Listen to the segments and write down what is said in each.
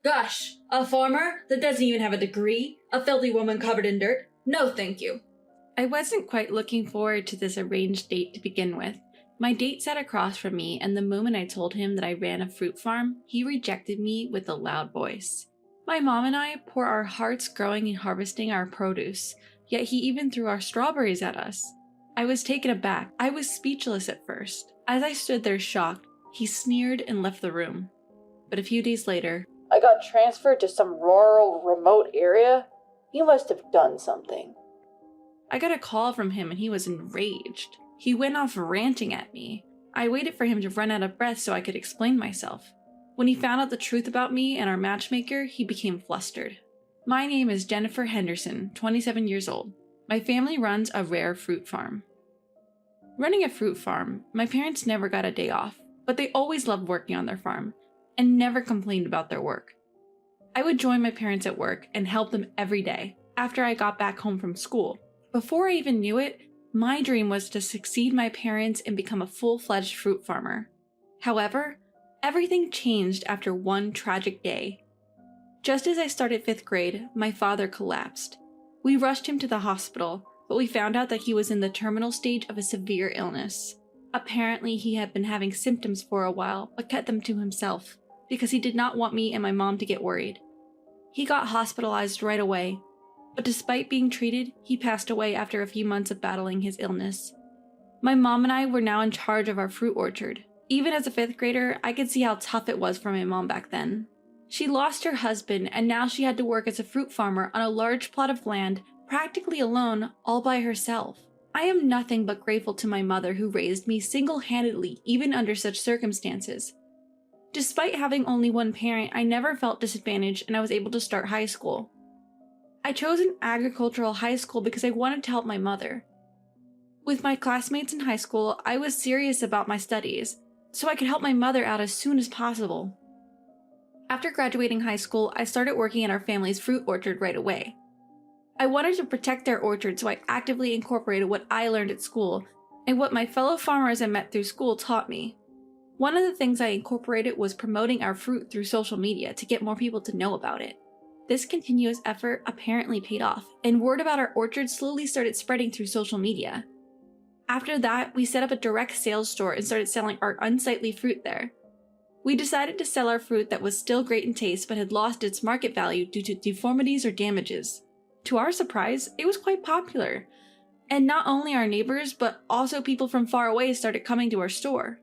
Gosh, a farmer that doesn't even have a degree? A filthy woman covered in dirt? No thank you. I wasn't quite looking forward to this arranged date to begin with. My date sat across from me, and the moment I told him that I ran a fruit farm, he rejected me with a loud voice. My mom and I pour our hearts growing and harvesting our produce, yet he even threw our strawberries at us. I was taken aback. I was speechless at first. As I stood there shocked, he sneered and left the room. But a few days later, I got transferred to some rural, remote area. You must have done something. I got a call from him and he was enraged. He went off ranting at me. I waited for him to run out of breath so I could explain myself. When he found out the truth about me and our matchmaker, he became flustered. My name is Jennifer Henderson, 27 years old. My family runs a rare fruit farm. Running a fruit farm, my parents never got a day off, but they always loved working on their farm and never complained about their work. I would join my parents at work and help them every day after I got back home from school. Before I even knew it, my dream was to succeed my parents and become a full-fledged fruit farmer. However, everything changed after one tragic day. Just as I started 5th grade, my father collapsed. We rushed him to the hospital, but we found out that he was in the terminal stage of a severe illness. Apparently, he had been having symptoms for a while, but kept them to himself, because he did not want me and my mom to get worried. He got hospitalized right away, but despite being treated, he passed away after a few months of battling his illness. My mom and I were now in charge of our fruit orchard. Even as a 5th grader, I could see how tough it was for my mom back then. She lost her husband, and now she had to work as a fruit farmer on a large plot of land, practically alone, all by herself. I am nothing but grateful to my mother who raised me single-handedly, even under such circumstances. Despite having only one parent, I never felt disadvantaged and I was able to start high school. I chose an agricultural high school because I wanted to help my mother. With my classmates in high school, I was serious about my studies, so I could help my mother out as soon as possible. After graduating high school, I started working in our family's fruit orchard right away. I wanted to protect their orchard, so I actively incorporated what I learned at school and what my fellow farmers I met through school taught me. One of the things I incorporated was promoting our fruit through social media to get more people to know about it. This continuous effort apparently paid off, and word about our orchard slowly started spreading through social media. After that, we set up a direct sales store and started selling our unsightly fruit there. We decided to sell our fruit that was still great in taste but had lost its market value due to deformities or damages. To our surprise, it was quite popular, and not only our neighbors but also people from far away started coming to our store.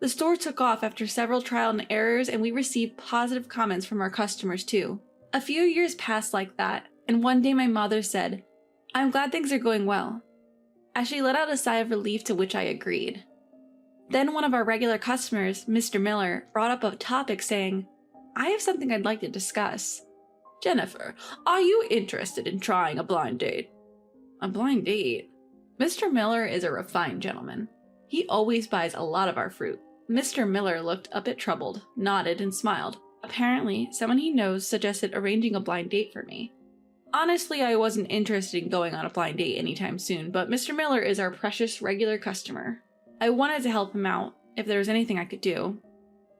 The store took off after several trial and errors, and we received positive comments from our customers too. A few years passed like that, and one day my mother said, "I'm glad things are going well," as she let out a sigh of relief, to which I agreed. Then one of our regular customers, Mr. Miller, brought up a topic saying, "I have something I'd like to discuss. Jennifer, are you interested in trying a blind date?" A blind date? Mr. Miller is a refined gentleman. He always buys a lot of our fruit. Mr. Miller looked a bit troubled, nodded, and smiled. Apparently, someone he knows suggested arranging a blind date for me. Honestly, I wasn't interested in going on a blind date anytime soon, but Mr. Miller is our precious regular customer. I wanted to help him out, if there was anything I could do.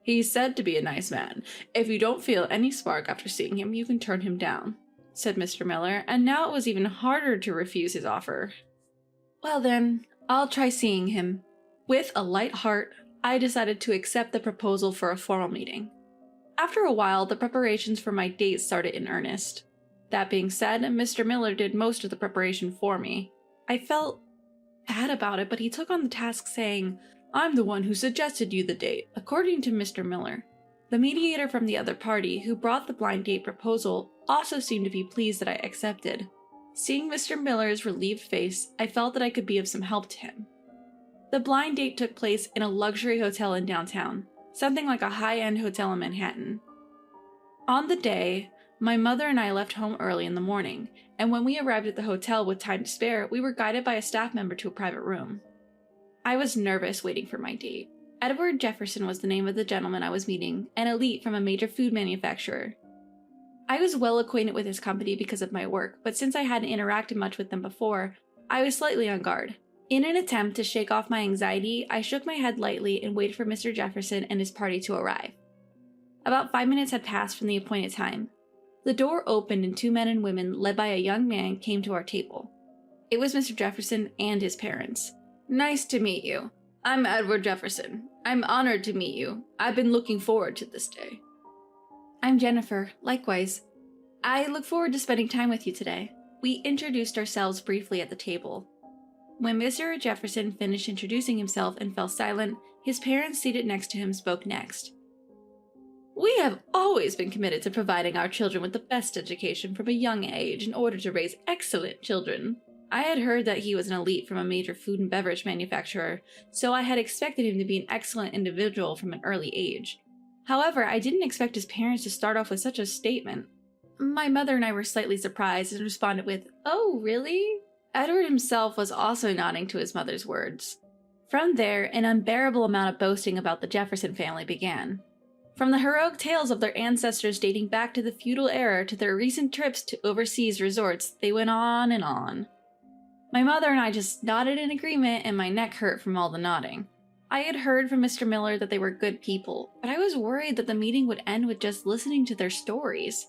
"He's said to be a nice man. If you don't feel any spark after seeing him, you can turn him down," said Mr. Miller, and now it was even harder to refuse his offer. Well then, I'll try seeing him. With a light heart, I decided to accept the proposal for a formal meeting. After a while, the preparations for my date started in earnest. That being said, Mr. Miller did most of the preparation for me. I felt bad about it, but he took on the task saying, "I'm the one who suggested you the date." According to Mr. Miller, the mediator from the other party who brought the blind date proposal also seemed to be pleased that I accepted. Seeing Mr. Miller's relieved face, I felt that I could be of some help to him. The blind date took place in a luxury hotel in downtown, something like a high-end hotel in Manhattan. On the day, my mother and I left home early in the morning, and when we arrived at the hotel with time to spare, we were guided by a staff member to a private room. I was nervous waiting for my date. Edward Jefferson was the name of the gentleman I was meeting, an elite from a major food manufacturer. I was well acquainted with his company because of my work, but since I hadn't interacted much with them before, I was slightly on guard. In an attempt to shake off my anxiety, I shook my head lightly and waited for Mr. Jefferson and his party to arrive. About 5 minutes had passed from the appointed time. The door opened and 2 men and women, led by a young man, came to our table. It was Mr. Jefferson and his parents. "Nice to meet you. I'm Edward Jefferson. I'm honored to meet you. I've been looking forward to this day." "I'm Jennifer. Likewise. I look forward to spending time with you today." We introduced ourselves briefly at the table. When Mr. Jefferson finished introducing himself and fell silent, his parents seated next to him spoke next. "We have always been committed to providing our children with the best education from a young age in order to raise excellent children. I had heard that he was an elite from a major food and beverage manufacturer, so I had expected him to be an excellent individual from an early age. However, I didn't expect his parents to start off with such a statement. My mother and I were slightly surprised and responded with, "Oh, really?" Edward himself was also nodding to his mother's words. From there, an unbearable amount of boasting about the Jefferson family began. From the heroic tales of their ancestors dating back to the feudal era to their recent trips to overseas resorts, they went on and on. My mother and I just nodded in agreement, and my neck hurt from all the nodding. I had heard from Mr. Miller that they were good people, but I was worried that the meeting would end with just listening to their stories.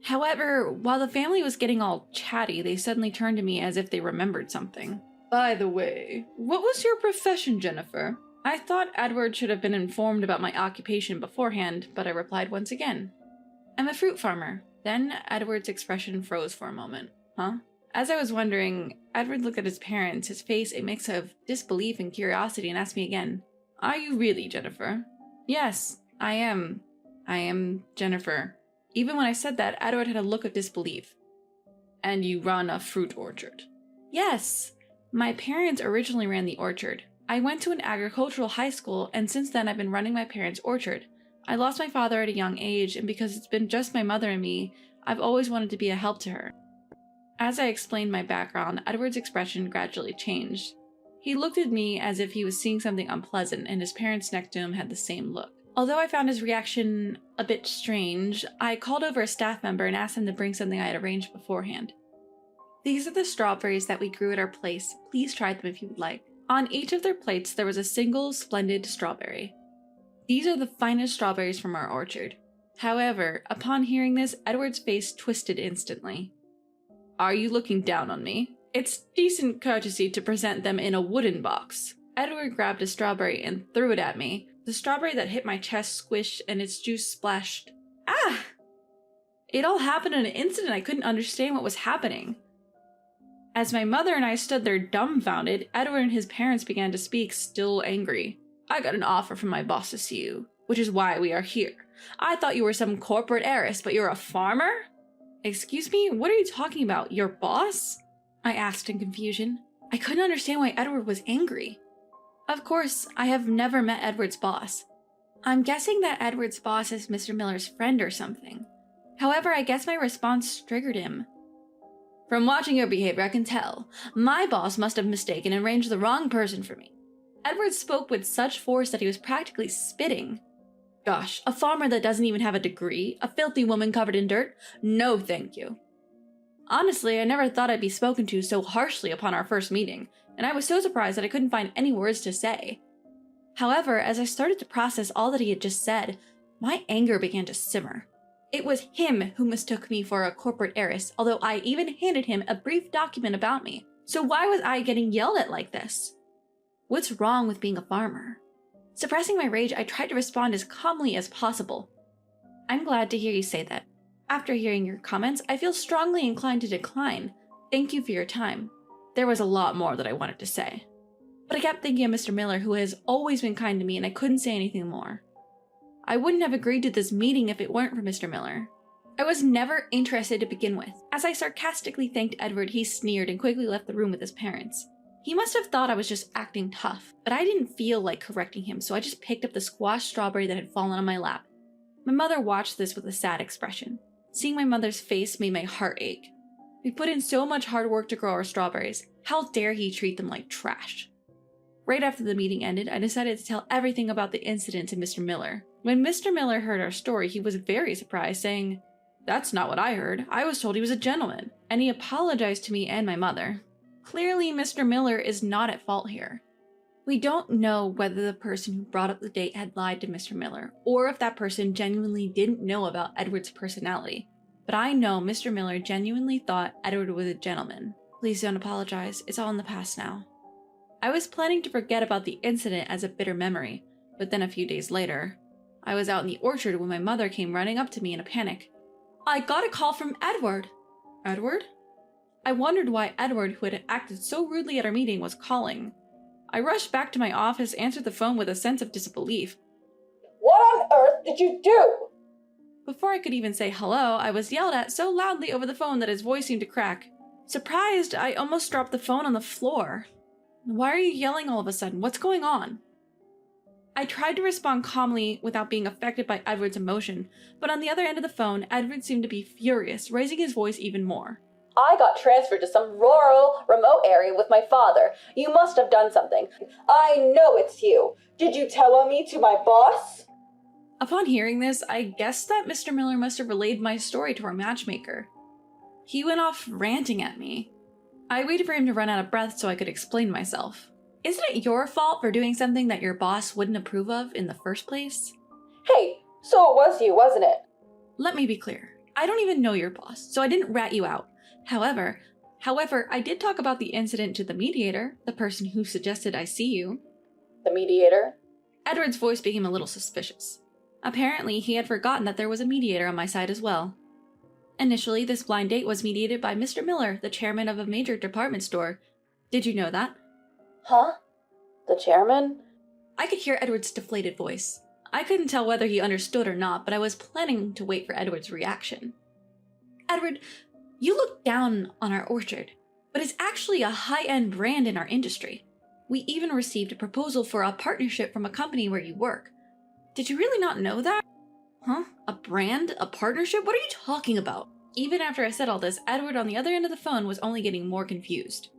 However, while the family was getting all chatty, they suddenly turned to me as if they remembered something. "By the way, what was your profession, Jennifer?" I thought Edward should have been informed about my occupation beforehand, but I replied once again. "I'm a fruit farmer." Then Edward's expression froze for a moment. "Huh?" As I was wondering, Edward looked at his parents, his face a mix of disbelief and curiosity, and asked me again, "Are you really Jennifer?" "Yes, I am. I am Jennifer." Even when I said that, Edward had a look of disbelief. "And you run a fruit orchard?" "Yes. My parents originally ran the orchard. I went to an agricultural high school, and since then I've been running my parents' orchard. I lost my father at a young age, and because it's been just my mother and me, I've always wanted to be a help to her." As I explained my background, Edward's expression gradually changed. He looked at me as if he was seeing something unpleasant, and his parents next to him had the same look. Although I found his reaction a bit strange, I called over a staff member and asked him to bring something I had arranged beforehand. "These are the strawberries that we grew at our place. Please try them if you would like." On each of their plates there was a single splendid strawberry. "These are the finest strawberries from our orchard." However, upon hearing this, Edward's face twisted instantly. "Are you looking down on me? It's decent courtesy to present them in a wooden box." Edward grabbed a strawberry and threw it at me. The strawberry that hit my chest squished and its juice splashed. Ah! It all happened in an instant and I couldn't understand what was happening. As my mother and I stood there dumbfounded, Edward and his parents began to speak, still angry. "I got an offer from my boss to see you, which is why we are here. I thought you were some corporate heiress, but you're a farmer?" "Excuse me, what are you talking about? Your boss?" I asked in confusion. I couldn't understand why Edward was angry. Of course, I have never met Edward's boss. I'm guessing that Edward's boss is Mr. Miller's friend or something. However, I guess my response triggered him. "From watching your behavior, I can tell. My boss must have mistaken and arranged the wrong person for me." Edward spoke with such force that he was practically spitting. "Gosh, a farmer that doesn't even have a degree? A filthy woman covered in dirt? No, thank you." Honestly, I never thought I'd be spoken to so harshly upon our first meeting, and I was so surprised that I couldn't find any words to say. However, as I started to process all that he had just said, my anger began to simmer. It was him who mistook me for a corporate heiress, although I even handed him a brief document about me. So why was I getting yelled at like this? What's wrong with being a farmer? Suppressing my rage, I tried to respond as calmly as possible. "I'm glad to hear you say that. After hearing your comments, I feel strongly inclined to decline. Thank you for your time." There was a lot more that I wanted to say, but I kept thinking of Mr. Miller, who has always been kind to me, and I couldn't say anything more. I wouldn't have agreed to this meeting if it weren't for Mr. Miller. I was never interested to begin with. As I sarcastically thanked Edward, he sneered and quickly left the room with his parents. He must have thought I was just acting tough, but I didn't feel like correcting him, so I just picked up the squashed strawberry that had fallen on my lap. My mother watched this with a sad expression. Seeing my mother's face made my heart ache. We put in so much hard work to grow our strawberries. How dare he treat them like trash? Right after the meeting ended, I decided to tell everything about the incident to Mr. Miller. When Mr. Miller heard our story, he was very surprised, saying, "That's not what I heard. I was told he was a gentleman." And he apologized to me and my mother. Clearly, Mr. Miller is not at fault here. We don't know whether the person who brought up the date had lied to Mr. Miller, or if that person genuinely didn't know about Edward's personality. But I know Mr. Miller genuinely thought Edward was a gentleman. Please don't apologize, it's all in the past now. I was planning to forget about the incident as a bitter memory, but then a few days later, I was out in the orchard when my mother came running up to me in a panic. I got a call from Edward. Edward? I wondered why Edward, who had acted so rudely at our meeting, was calling. I rushed back to my office, answered the phone with a sense of disbelief. What on earth did you do? Before I could even say hello, I was yelled at so loudly over the phone that his voice seemed to crack. Surprised, I almost dropped the phone on the floor. Why are you yelling all of a sudden? What's going on? I tried to respond calmly without being affected by Edward's emotion, but on the other end of the phone, Edward seemed to be furious, raising his voice even more. I got transferred to some rural, remote area with my father. You must have done something. I know it's you. Did you tell on me to my boss? Upon hearing this, I guessed that Mr. Miller must have relayed my story to our matchmaker. He went off ranting at me. I waited for him to run out of breath so I could explain myself. Isn't it your fault for doing something that your boss wouldn't approve of in the first place? Hey, so it was you, wasn't it? Let me be clear. I don't even know your boss, so I didn't rat you out. However, I did talk about the incident to the mediator, the person who suggested I see you. The mediator? Edward's voice became a little suspicious. Apparently, he had forgotten that there was a mediator on my side as well. Initially, this blind date was mediated by Mr. Miller, the chairman of a major department store. Did you know that? Huh? The chairman? I could hear Edward's deflated voice. I couldn't tell whether he understood or not, but I was planning to wait for Edward's reaction. Edward, you look down on our orchard, but it's actually a high-end brand in our industry. We even received a proposal for a partnership from a company where you work. Did you really not know that? Huh? A brand? A partnership? What are you talking about? Even after I said all this, Edward on the other end of the phone was only getting more confused.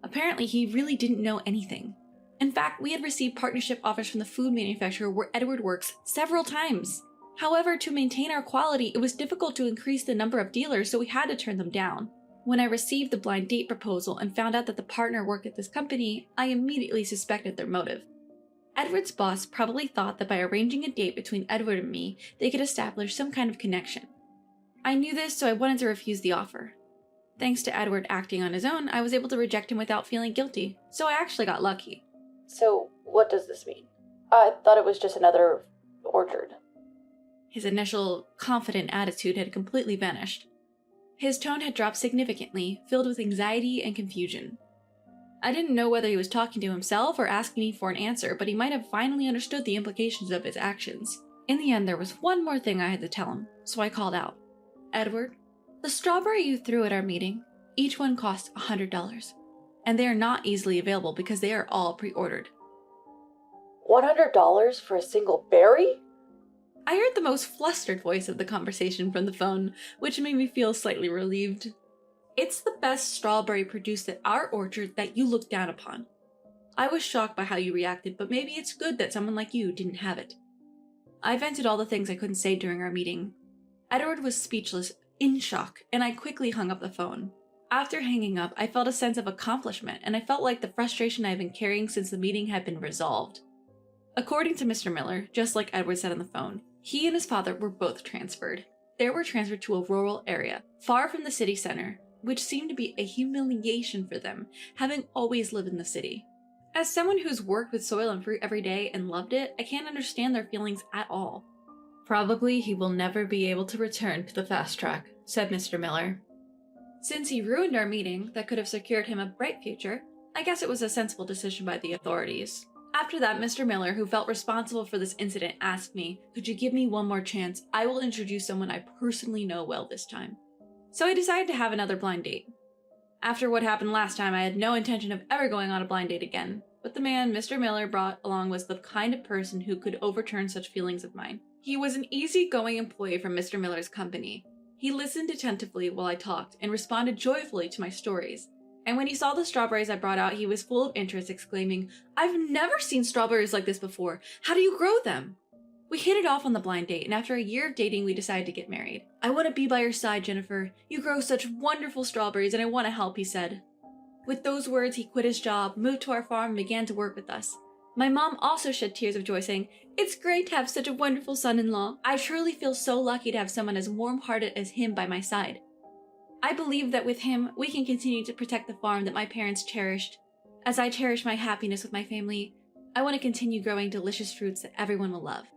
Apparently, he really didn't know anything. In fact, we had received partnership offers from the food manufacturer where Edward works several times. However, to maintain our quality, it was difficult to increase the number of dealers, so we had to turn them down. When I received the blind date proposal and found out that the partner worked at this company, I immediately suspected their motive. Edward's boss probably thought that by arranging a date between Edward and me, they could establish some kind of connection. I knew this, so I wanted to refuse the offer. Thanks to Edward acting on his own, I was able to reject him without feeling guilty, so I actually got lucky. So, what does this mean? I thought it was just another orchard. His initial, confident attitude had completely vanished. His tone had dropped significantly, filled with anxiety and confusion. I didn't know whether he was talking to himself or asking me for an answer, but he might have finally understood the implications of his actions. In the end, there was one more thing I had to tell him, so I called out. Edward, the strawberry you threw at our meeting, each one cost $100, and they are not easily available because they are all pre-ordered. $100 for a single berry? I heard the most flustered voice of the conversation from the phone, which made me feel slightly relieved. It's the best strawberry produced at our orchard that you look down upon. I was shocked by how you reacted, but maybe it's good that someone like you didn't have it. I vented all the things I couldn't say during our meeting. Edward was speechless, in shock, and I quickly hung up the phone. After hanging up, I felt a sense of accomplishment, and I felt like the frustration I had been carrying since the meeting had been resolved. According to Mr. Miller, just like Edward said on the phone, he and his father were both transferred. They were transferred to a rural area, far from the city center, which seemed to be a humiliation for them, having always lived in the city. As someone who's worked with soil and fruit every day and loved it, I can't understand their feelings at all. Probably he will never be able to return to the fast track, said Mr. Miller. Since he ruined our meeting that could have secured him a bright future, I guess it was a sensible decision by the authorities. After that, Mr. Miller, who felt responsible for this incident, asked me, "Could you give me one more chance? I will introduce someone I personally know well this time." So I decided to have another blind date. After what happened last time, I had no intention of ever going on a blind date again, but the man Mr. Miller brought along was the kind of person who could overturn such feelings of mine. He was an easygoing employee from Mr. Miller's company. He listened attentively while I talked and responded joyfully to my stories. And when he saw the strawberries I brought out, he was full of interest, exclaiming, "I've never seen strawberries like this before. How do you grow them?" We hit it off on the blind date, and after a year of dating, we decided to get married. "I want to be by your side, Jennifer. You grow such wonderful strawberries, and I want to help," he said. With those words, he quit his job, moved to our farm, and began to work with us. My mom also shed tears of joy, saying, "It's great to have such a wonderful son-in-law. I truly feel so lucky to have someone as warm-hearted as him by my side." I believe that with him, we can continue to protect the farm that my parents cherished. As I cherish my happiness with my family, I want to continue growing delicious fruits that everyone will love.